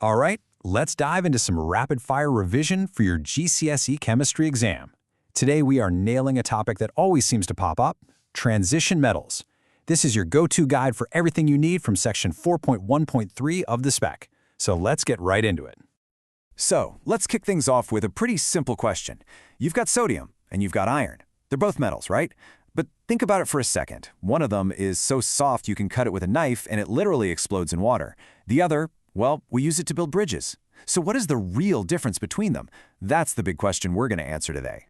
All right, let's dive into some rapid-fire revision for your GCSE Chemistry exam. Today we are nailing a topic that always seems to pop up, transition metals. This is your go-to guide for everything you need from section 4.1.3 of the spec. So let's get right into it. So, let's kick things off with a pretty simple question. You've got sodium and you've got iron. They're both metals, right? But think about it for a second. One of them is so soft you can cut it with a knife and it literally explodes in water. The other, well, we use it to build bridges. So what is the real difference between them? That's the big question we're going to answer today.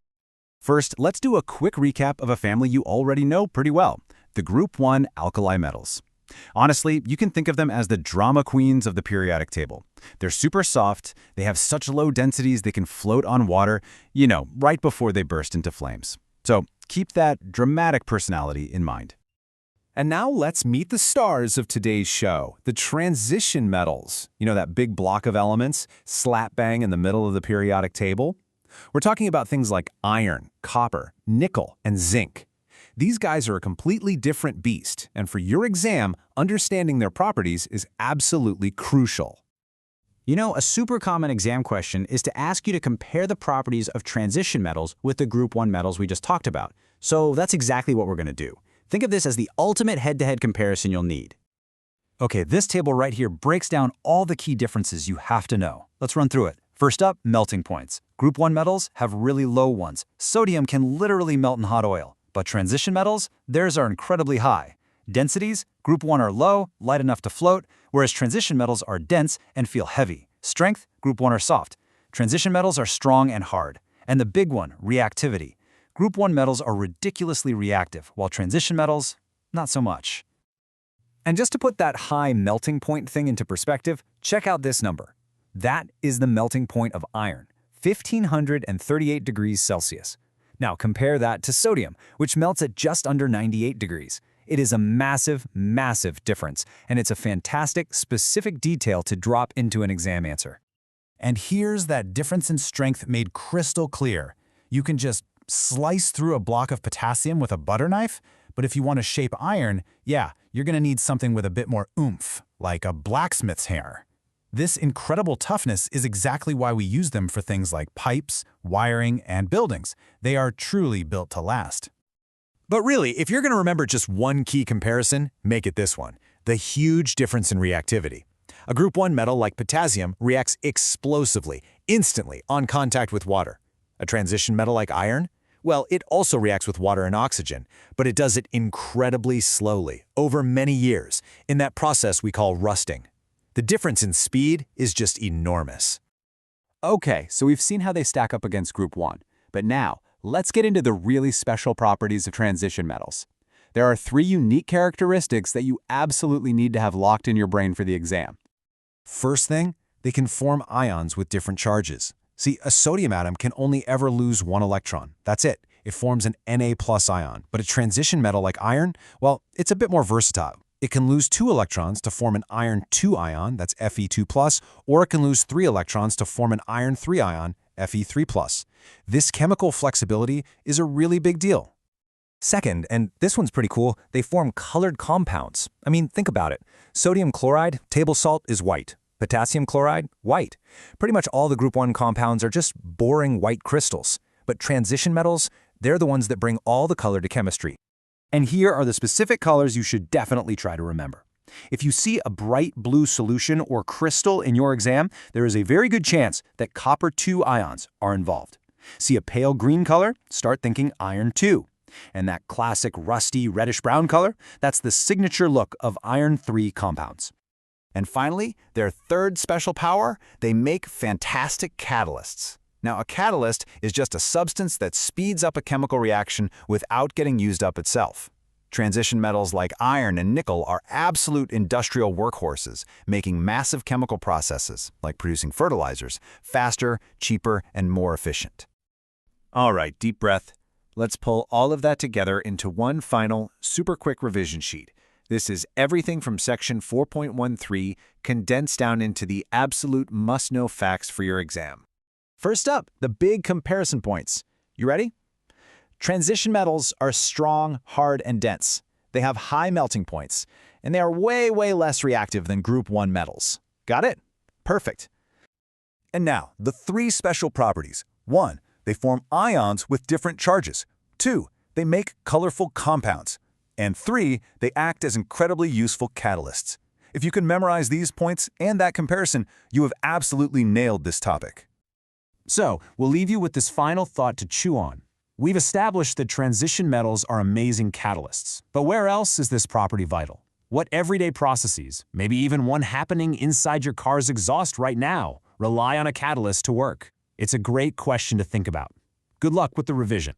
First, let's do a quick recap of a family you already know pretty well, the Group 1 alkali metals. Honestly, you can think of them as the drama queens of the periodic table. They're super soft, they have such low densities they can float on water, right before they burst into flames. So keep that dramatic personality in mind. And now let's meet the stars of today's show, the transition metals. You know that big block of elements, slap bang in the middle of the periodic table? We're talking about things like iron, copper, nickel, and zinc. These guys are a completely different beast, and for your exam, understanding their properties is absolutely crucial. A super common exam question is to ask you to compare the properties of transition metals with the Group 1 metals we just talked about. So that's exactly what we're going to do. Think of this as the ultimate head-to-head comparison you'll need. Okay, this table right here breaks down all the key differences you have to know. Let's run through it. First up, melting points. Group 1 metals have really low ones. Sodium can literally melt in hot oil. But transition metals, theirs are incredibly high. Densities, Group 1 are low, light enough to float, whereas transition metals are dense and feel heavy. Strength, Group 1 are soft. Transition metals are strong and hard. And the big one, reactivity. Group 1 metals are ridiculously reactive, while transition metals, not so much. And just to put that high melting point thing into perspective, check out this number. That is the melting point of iron, 1,538 degrees Celsius. Now compare that to sodium, which melts at just under 98 degrees. It is a massive, massive difference, and it's a fantastic, specific detail to drop into an exam answer. And here's that difference in strength made crystal clear. You can just slice through a block of potassium with a butter knife, but if you want to shape iron, you're going to need something with a bit more oomph, like a blacksmith's hammer. This incredible toughness is exactly why we use them for things like pipes, wiring, and buildings. They are truly built to last. But really, if you're going to remember just one key comparison, make it this one: the huge difference in reactivity. A Group 1 metal like potassium reacts explosively, instantly, on contact with water. A transition metal like iron? Well, it also reacts with water and oxygen, but it does it incredibly slowly, over many years, in that process we call rusting. The difference in speed is just enormous. Okay, so we've seen how they stack up against Group 1, but now let's get into the really special properties of transition metals. There are 3 unique characteristics that you absolutely need to have locked in your brain for the exam. First thing, they can form ions with different charges. See, a sodium atom can only ever lose 1 electron. That's it. It forms an Na+ ion. But a transition metal like iron, well, it's a bit more versatile. It can lose 2 electrons to form an iron 2 ion, that's Fe2+, or it can lose 3 electrons to form an iron 3 ion, Fe3+. This chemical flexibility is a really big deal. Second, and this one's pretty cool, they form colored compounds. I mean, think about it. Sodium chloride, table salt, is white. Potassium chloride, white. Pretty much all the Group 1 compounds are just boring white crystals. But transition metals, they're the ones that bring all the color to chemistry. And here are the specific colors you should definitely try to remember. If you see a bright blue solution or crystal in your exam, there is a very good chance that copper 2 ions are involved. See a pale green color? Start thinking iron 2. And that classic rusty reddish-brown color? That's the signature look of iron 3 compounds. And finally, their third special power, they make fantastic catalysts. Now, a catalyst is just a substance that speeds up a chemical reaction without getting used up itself. Transition metals like iron and nickel are absolute industrial workhorses, making massive chemical processes, like producing fertilizers, faster, cheaper, and more efficient. All right, deep breath. Let's pull all of that together into one final, super quick revision sheet. This is everything from section 4.13 condensed down into the absolute must-know facts for your exam. First up, the big comparison points. You ready? Transition metals are strong, hard, and dense. They have high melting points, and they are way, way less reactive than Group 1 metals. Got it? Perfect. And now, the 3 special properties. 1. They form ions with different charges. 2. They make colorful compounds. And 3. They act as incredibly useful catalysts. If you can memorize these points and that comparison, you have absolutely nailed this topic. So, we'll leave you with this final thought to chew on. We've established that transition metals are amazing catalysts. But where else is this property vital? What everyday processes, maybe even one happening inside your car's exhaust right now, rely on a catalyst to work? It's a great question to think about. Good luck with the revision.